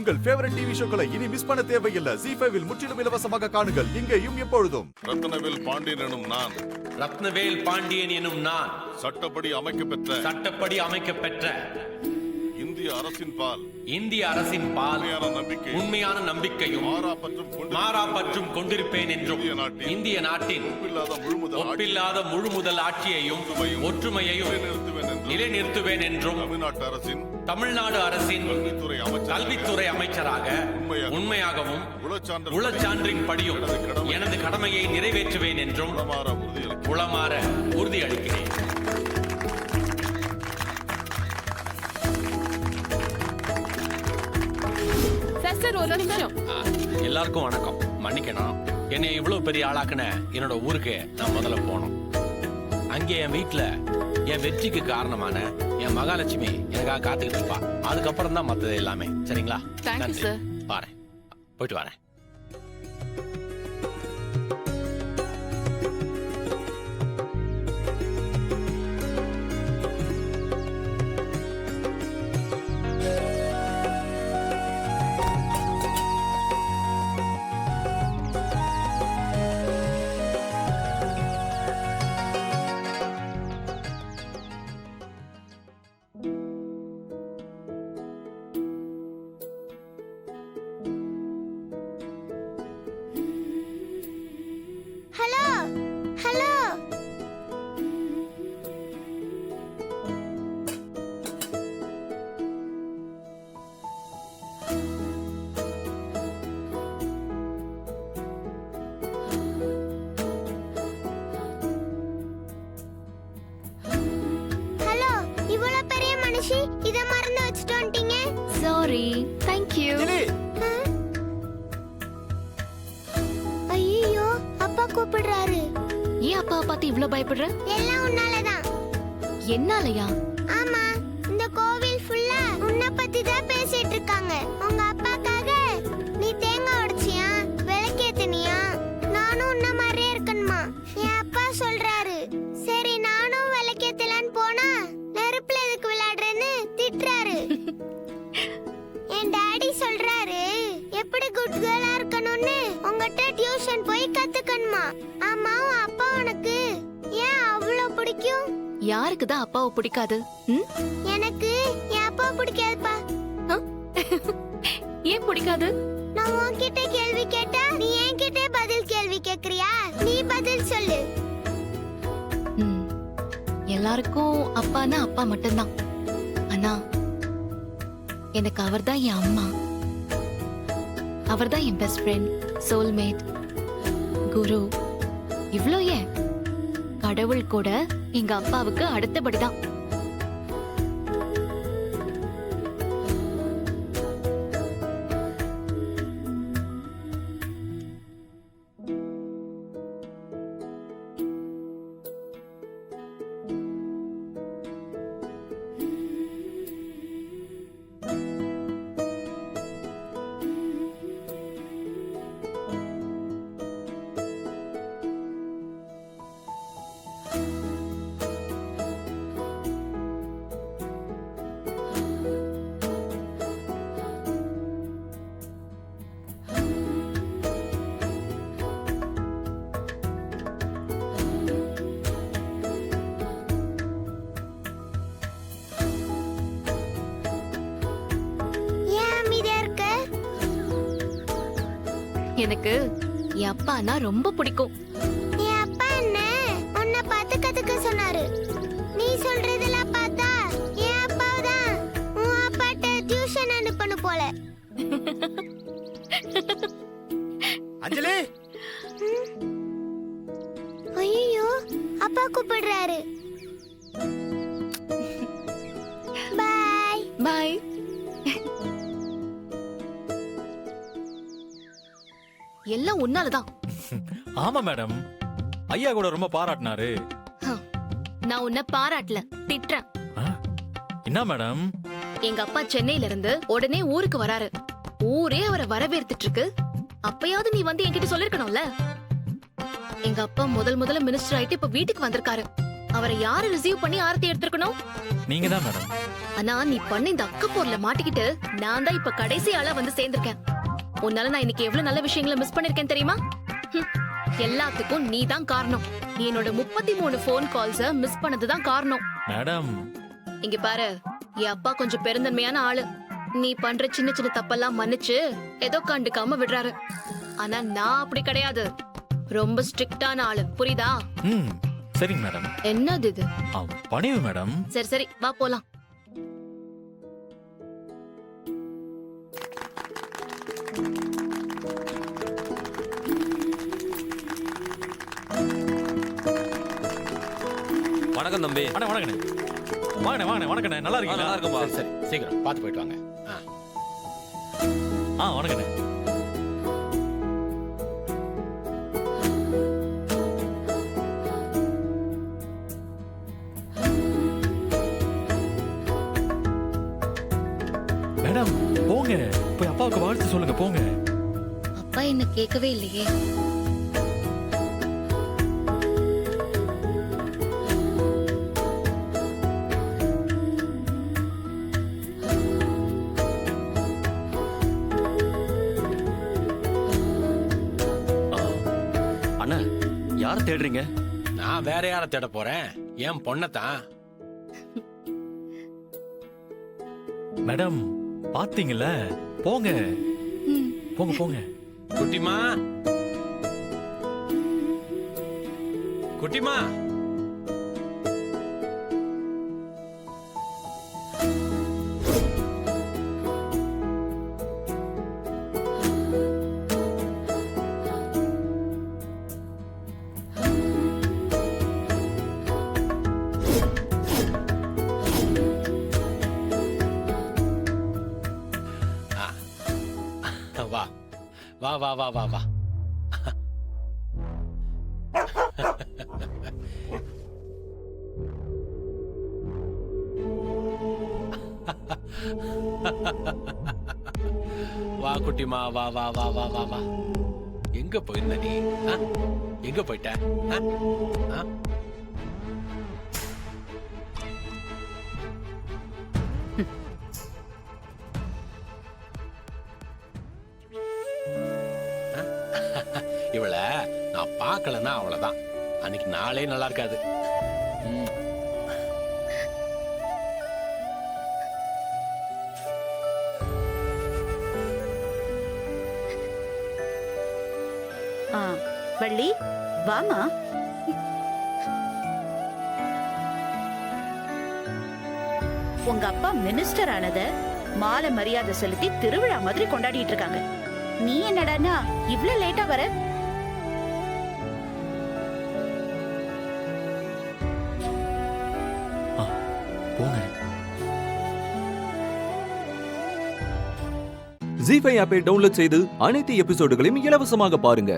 உங்கள் favourite TV ஷோக்களை இனி miss பண்ண தேவையில்லை. ZEE5 இல் முற்றிலும் இலவசமாக காணுங்கள். இங்கேயும் எப்பொழுதும். ரத்னவேல் பாண்டியன் எனும் நான் ரத்னவேல் பாண்டியன் எனும் நான் சட்டப்படி அமைக்கப்பெற்ற இந்திய அரசின் பால் உண்மையான நம்பிக்கையும் மாறாப்பற்றும் கொண்டிருப்பேன் என்றும் இந்திய நாட்டின் ஒப்பில்லாத முழுமுதல் ஆட்சியையும் ஒற்றுமையையும் நிலைநிறுத்துவேன் என்றும் தமிழ்நாடு அரசின் கல்வித்துறை அமைச்சராக உண்மையாகவும் உளச்சான்றின் படியும் எனது கடமையை நிறைவேற்றுவேன் என்றும் உளமாற உறுதியளிக்கிறேன். எல்லாருக்கும் வணக்கம். மன்னிக்கணும், என்னை இவ்வளவு பெரிய ஆளாக்குன என்னோட ஊருக்கு நான் முதல்ல போனோம். அங்கே என் வீட்டுல என் வெற்றிக்கு காரணமான என் மகாலட்சுமி எனக்காக காத்துக்கிட்டு இருப்பா. அதுக்கப்புறம் தான் மத்தது எல்லாமே. சரிங்களா? பாறேன், போயிட்டு வரேன். இத மறந்து வச்சிட்டு வந்துட்டீங்க. சாரி. Thank you. ஐயோ, அப்பா கூப்பிடுறாரு. ஏன் அப்பா பார்த்து இவ்ளோ பயப்படுற? எல்லாம் உன்னாலதான். என்னாலயா? ஆமா, இந்த கோவில் ஃபுல்லா உன்னை பத்தி தான் பேசிட்டு இருக்காங்க. உங்க அப்பாக்காக நீ தேங்காய் உடைச்சியா, விளக்கேத்துனியா? நானும் உன்ன மாதிரியே இருக்கணுமா? என் அப்பா சொல்றாரு. சரி, நானும் விளக்கேத்தலான்னு போனா நெருப்புல எதுக்கு விளையாடுறேன்னு திட்டுறாரு. என் டாடி சொல்றாரு, எப்படி குட் கேர்லா இருக்கணும்னு உங்ககிட்ட டியூஷன் போய் கத்துக்கணுமா? ஆமா, அப்பா உனக்கு ஏன் அவ்வளவு பிடிக்கும்? யாருக்கு தான் அப்பாவை பிடிக்காது? எனக்கு என் அப்பா பிடிக்காதுப்பா. ஏன் பிடிக்காது? நான் உன்கிட்ட கேள்வி கேட்டா நீ என்கிட்ட பதில் கேள்வி கேக்குறியா? நீ பதில் சொல்லு. எல்லாருக்கும் அப்பானா அப்பா மட்டும்தான். ஆனா எனக்கு அவர்தான் என் அம்மா. அவர்தான் என் பெஸ்ட் ஃப்ரெண்ட், சோல்மேட், குரு. இவ்ளோ ஏன், கடவுள் கூட எங்க அப்பாவுக்கு அடுத்தபடிதான். எனக்கு என் அப்பானா ரொம்ப பிடிக்கும். என் அப்பா என்ன உன்னை பார்த்து கத்துக்க சொன்னாரு. நீ சொல்றதெல்லாம் பார்த்தா என் அப்பாதான் உன் அப்பாட்ட டியூஷன் அனுப்பணும் போல. அஞ்சலி, ஐயோ, அப்பா கூப்பிடுறாரு. பாய் பாய். எல்லாம் உன்னாலதான். ஆமா மேடம், ஐயா கூட ரொம்ப பாராட்டினாரு. நான் உன்னை பாராட்டல, திட்டுறேன். என்ன மேடம்? எங்க அப்பா சென்னையில இருந்து உடனே ஊருக்கு வராரு. ஊரே அவரை வரவேற்றுட்டு இருக்கு. அப்பயாவது நீ வந்து என்கிட்ட சொல்லிருக்கணும்ல. எங்க அப்பா முதல்ல மினிஸ்டர் ஆயிட்டு இப்ப வீட்டுக்கு வந்திருக்காரு. அவரை யாரு ரிசீவ் பண்ணி ஆரத்தி எடுத்திருக்கணும்? நீங்க தான் மேடம். ஆனா நீ பண்ண இந்த அக்கப்போர்ல மாட்டிக்கிட்டு நான் தான் இப்ப கடைசி ஆளா வந்து சேர்ந்திருக்கேன். உன்னால நான் இன்னைக்கு எவ்வளவு நல்ல விஷயங்களை மிஸ் பண்ணிருக்கேன் தெரியுமா? எல்லாத்துக்கும் நீ தான் காரணம். நீ என்னோட 33 போன் கால்ஸ மிஸ் பண்ணதுதான் காரணம். மேடம் இங்க பாரு, என் அப்பா கொஞ்சம் பெருந்தன்மையான ஆளு. நீ பண்ற சின்ன சின்ன தப்பெல்லாம் மன்னிச்சு ஏதோ கண்டுக்காம விடுறாரு. ஆனா நான் அப்படி கிடையாது. ரொம்ப ஸ்ட்ரிக்டான ஆளு, புரியுதா? சரிங்க மேடம். என்னது இது? பணிவு மேடம். சரி சரி, வா போலாம். வணக்கம் தம்பி. அண்ணா வணக்கண்ணே. வாங்கண்ணே வாங்கண்ணே. வணக்கண்ணே, நல்லா இருக்கீங்களா? நல்லா இருக்கும்பா. சரி சீக்கிரம் பார்த்து போயிட்டு வாங்க. வணக்கண்ணே. மேடம் போங்க, போய் அப்பாவுக்கு வாழ்த்து சொல்லுங்க, போங்க. அப்பா என்ன கேட்கவே இல்லையே. அண்ணா யார தேடுறீங்க? நான் வேற யாரை தேட போறேன்? என் பொண்ணத்தான். மேடம் பாத்தீங்கல்ல, போங்க போங்க போங்க. குட்டிமா, குட்டிமா. வா வா வா வா வா வா. வா குட்டிமா, வா வா வா வா வா வா. எங்க போயிருந்த நீ? எங்க போயிட்ட? இவள நான் பார்க்கலன்னா அவ்வளவுதான், அன்னைக்கு நாளே நல்லா இருக்காது. வள்ளி வாமா. உங்க அப்பா மினிஸ்டர் ஆனத மாலை மரியாதை செலுத்தி திருவிழா மாதிரி கொண்டாடிட்டு இருக்காங்க. நீ என்னடான்னா இவ்ளோ லேட்டா வர? போங்க. ஜீ5 ஆப்பை டவுன்லோட் செய்து அனைத்து எபிசோடுகளையும் இலவசமாக பாருங்க.